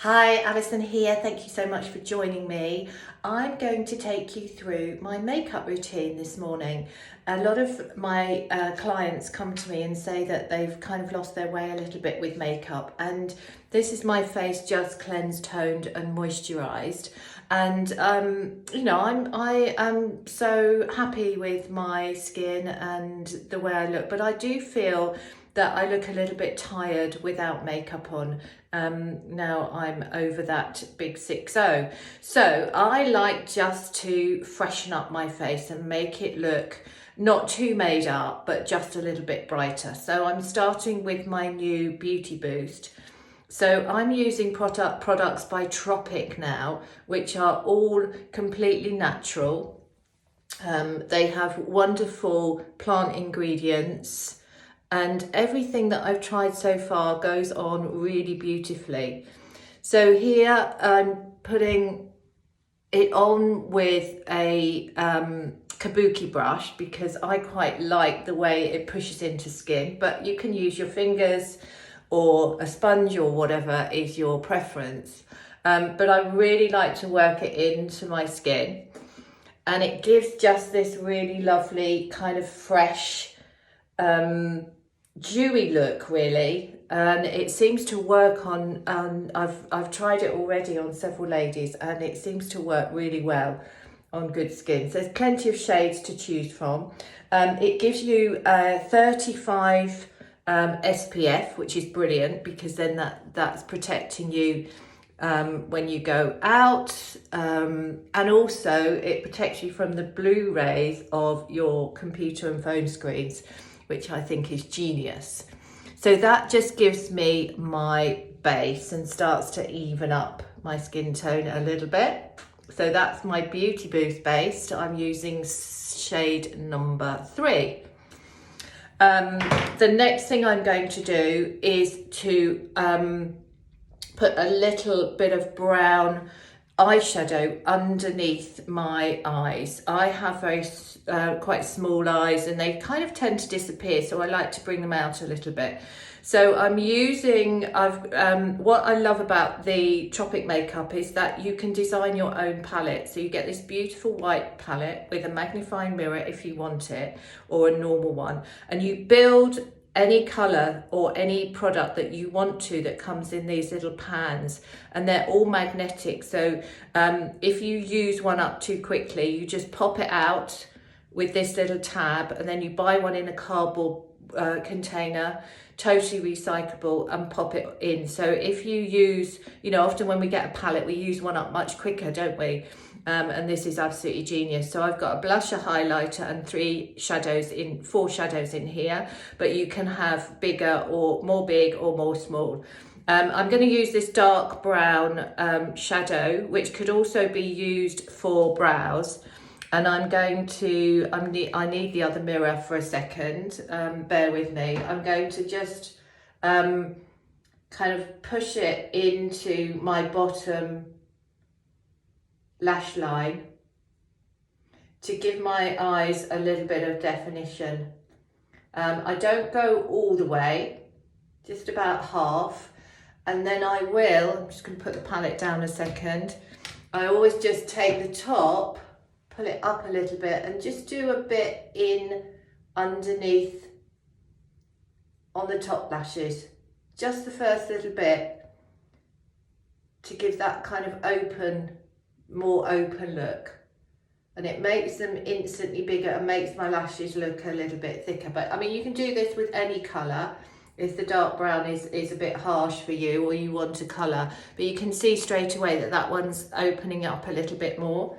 Hi, Alison here. Thank you so much for joining me. I'm going to take you through my makeup routine this morning. A lot of my clients come to me and say that they've kind of lost their way a little bit with makeup, and this is my face just cleansed, toned and moisturized. And I am so happy with my skin and the way I look, but I do feel that I look a little bit tired without makeup on. Now I'm over that big 6-0. So I like just to freshen up my face and make it look not too made up, but just a little bit brighter. So I'm starting with my new Beauty Boost. So I'm using products by Tropic now, which are all completely natural. They have wonderful plant ingredients, and everything that I've tried so far goes on really beautifully. So here I'm putting it on with a kabuki brush because I quite like the way it pushes into skin, but you can use your fingers or a sponge or whatever is your preference. But I really like to work it into my skin, and it gives just this really lovely kind of fresh, dewy look really, and it seems to work on I've tried it already on several ladies, and it seems to work really well on good skin. So there's plenty of shades to choose from. It gives you 35 SPF, which is brilliant because then that's protecting you when you go out, and also it protects you from the blue rays of your computer and phone screens, which I think is genius. So that just gives me my base and starts to even up my skin tone a little bit. So that's my Beauty Boost base. I'm using shade number 3. The next thing I'm going to do is to put a little bit of brown eyeshadow underneath my eyes. I have very quite small eyes, and they kind of tend to disappear, so I like to bring them out a little bit. So I'm using, what I love about the Tropic makeup is that you can design your own palette. So you get this beautiful white palette with a magnifying mirror if you want it, or a normal one, and you build any color or any product that you want to that comes in these little pans, and they're all magnetic. So if you use one up too quickly, you just pop it out with this little tab, and then you buy one in a cardboard container, totally recyclable, and pop it in. So if you use, often when we get a palette, we use one up much quicker, don't we? And this is absolutely genius. So I've got a blusher, highlighter and 4 shadows in here, but you can have bigger or more big or more small. I'm going to use this dark brown shadow, which could also be used for brows. And I need the other mirror for a second, bear with me. I'm going to just kind of push it into my bottom lash line to give my eyes a little bit of definition. I don't go all the way, just about half, and then I'm just going to put the palette down a second. I always just take the top, pull it up a little bit, and just do a bit in underneath on the top lashes, just the first little bit, to give that kind of more open look, and it makes them instantly bigger and makes my lashes look a little bit thicker. But I mean, you can do this with any color if the dark brown is a bit harsh for you, or you want a color, but you can see straight away that one's opening up a little bit more.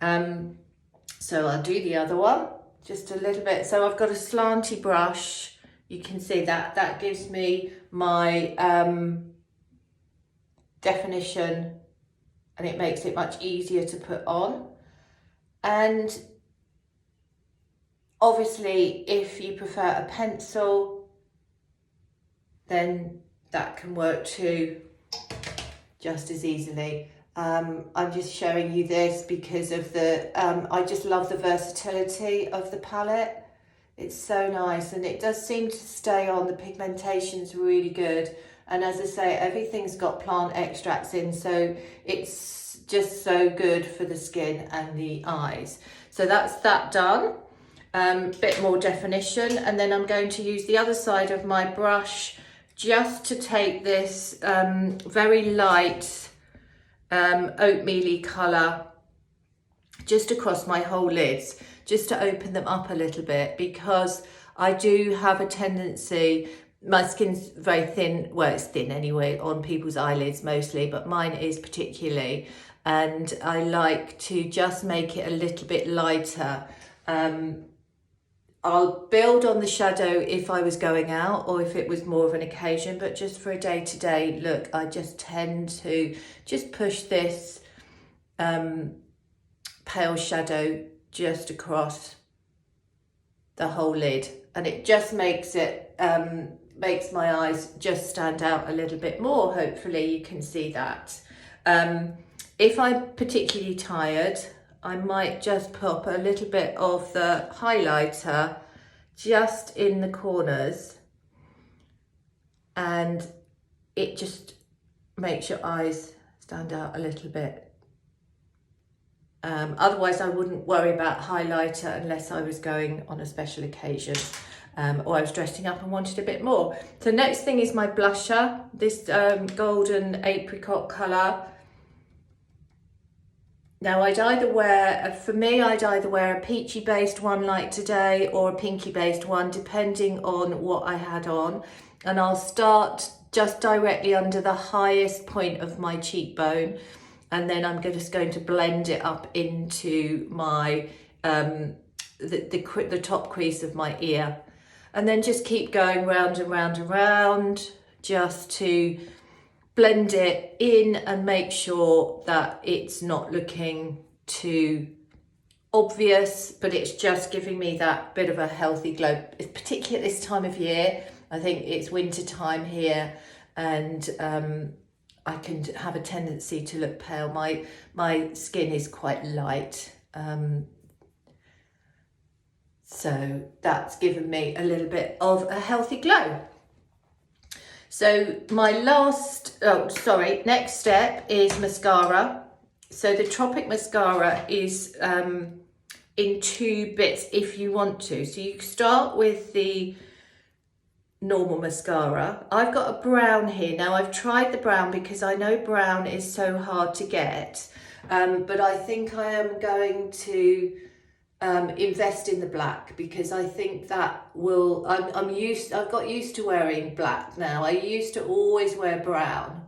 So I'll do the other one just a little bit. So I've got a slanty brush. You can see that gives me my definition, and it makes it much easier to put on. And obviously, if you prefer a pencil, then that can work too, just as easily. I'm just showing you this because of I just love the versatility of the palette. It's so nice, and it does seem to stay on. The pigmentation's really good, And as I say, everything's got plant extracts in, so it's just so good for the skin and the eyes. So that's that done. Bit more definition, and then I'm going to use the other side of my brush just to take this very light oatmeal-y colour just across my whole lids, just to open them up a little bit, because I do have a tendency, my skin's very thin, well, it's thin anyway on people's eyelids mostly, but mine is particularly, and I like to just make it a little bit lighter. I'll build on the shadow if I was going out or if it was more of an occasion, but just for a day-to-day look, I just tend to just push this pale shadow just across the whole lid, and it just makes it makes my eyes just stand out a little bit more. Hopefully you can see that. If I'm particularly tired, I might just pop a little bit of the highlighter just in the corners, and it just makes your eyes stand out a little bit. Otherwise I wouldn't worry about highlighter unless I was going on a special occasion or I was dressing up and wanted a bit more. So next thing is my blusher, this golden apricot colour. Now I'd either wear, for me, I'd either wear a peachy based one like today or a pinky based one, depending on what I had on. And I'll start just directly under the highest point of my cheekbone, and then I'm just going to blend it up into my the top crease of my ear, and then just keep going round and round and round just to blend it in and make sure that it's not looking too obvious, but it's just giving me that bit of a healthy glow, particularly at this time of year. I think it's winter time here, and I can have a tendency to look pale. My skin is quite light, so that's given me a little bit of a healthy glow. So my next step is mascara. So the Tropic mascara is in two bits if you want to. So you start with the normal mascara. I've got a brown here. Now I've tried the brown because I know brown is so hard to get, but I think I am going to invest in the black, because I think that will, I've got used to wearing black now. I used to always wear brown.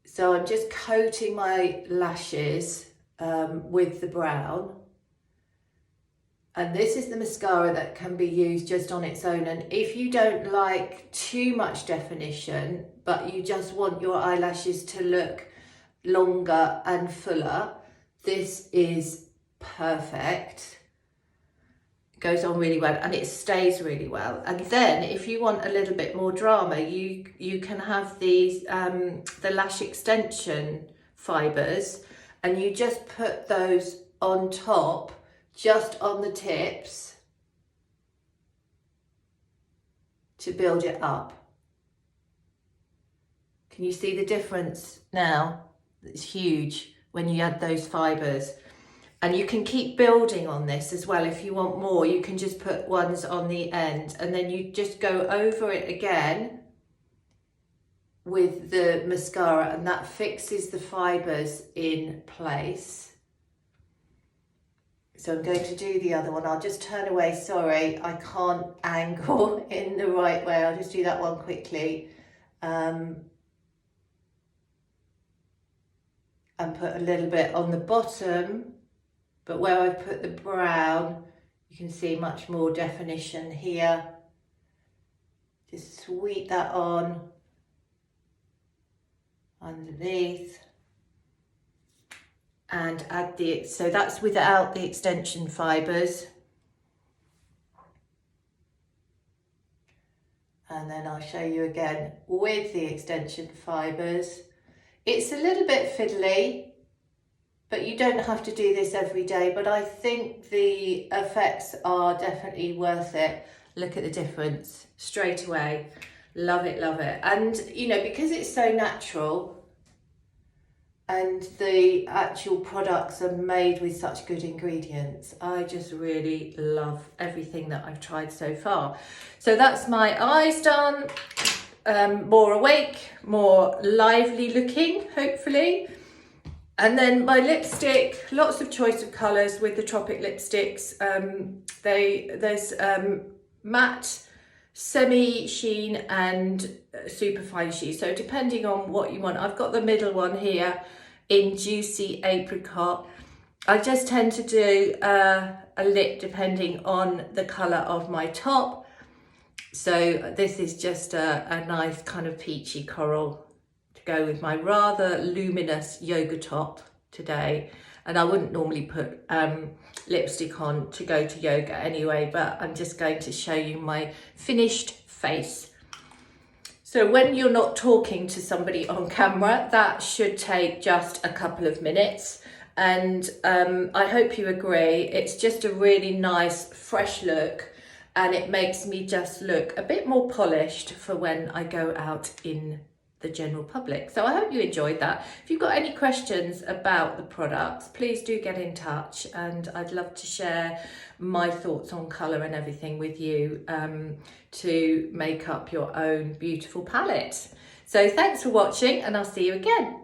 So I'm just coating my lashes with the brown. And this is the mascara that can be used just on its own. And if you don't like too much definition, but you just want your eyelashes to look longer and fuller, this is perfect. It goes on really well and it stays really well. And then if you want a little bit more drama, you can have these the lash extension fibers, and you just put those on top, just on the tips, to build it up. Can you see the difference now? It's huge when you add those fibers. And you can keep building on this as well. If you want more, you can just put ones on the end, and then you just go over it again with the mascara, and that fixes the fibers in place. So I'm going to do the other one. I'll just turn away. Sorry, I can't angle in the right way. I'll just do that one quickly. And put a little bit on the bottom, but where I've put the brown, you can see much more definition here. Just sweep that on underneath and add so that's without the extension fibers. And then I'll show you again with the extension fibers. It's a little bit fiddly, but you don't have to do this every day, but I think the effects are definitely worth it. Look at the difference straight away. Love it, love it. And you know, because it's so natural and the actual products are made with such good ingredients, I just really love everything that I've tried so far. So that's my eyes done, more awake, more lively looking, hopefully. And then my lipstick, lots of choice of colours with the Tropic lipsticks. There's matte, semi sheen and super fine sheen. So depending on what you want, I've got the middle one here in Juicy Apricot. I just tend to do a lip depending on the colour of my top. So this is just a nice kind of peachy coral to go with my rather luminous yoga top today. And I wouldn't normally put lipstick on to go to yoga anyway, but I'm just going to show you my finished face. So when you're not talking to somebody on camera, that should take just a couple of minutes. And I hope you agree, it's just a really nice, fresh look, and it makes me just look a bit more polished for when I go out in the general public. So I hope you enjoyed that. If you've got any questions about the products, please do get in touch, and I'd love to share my thoughts on colour and everything with you to make up your own beautiful palette. So thanks for watching, and I'll see you again.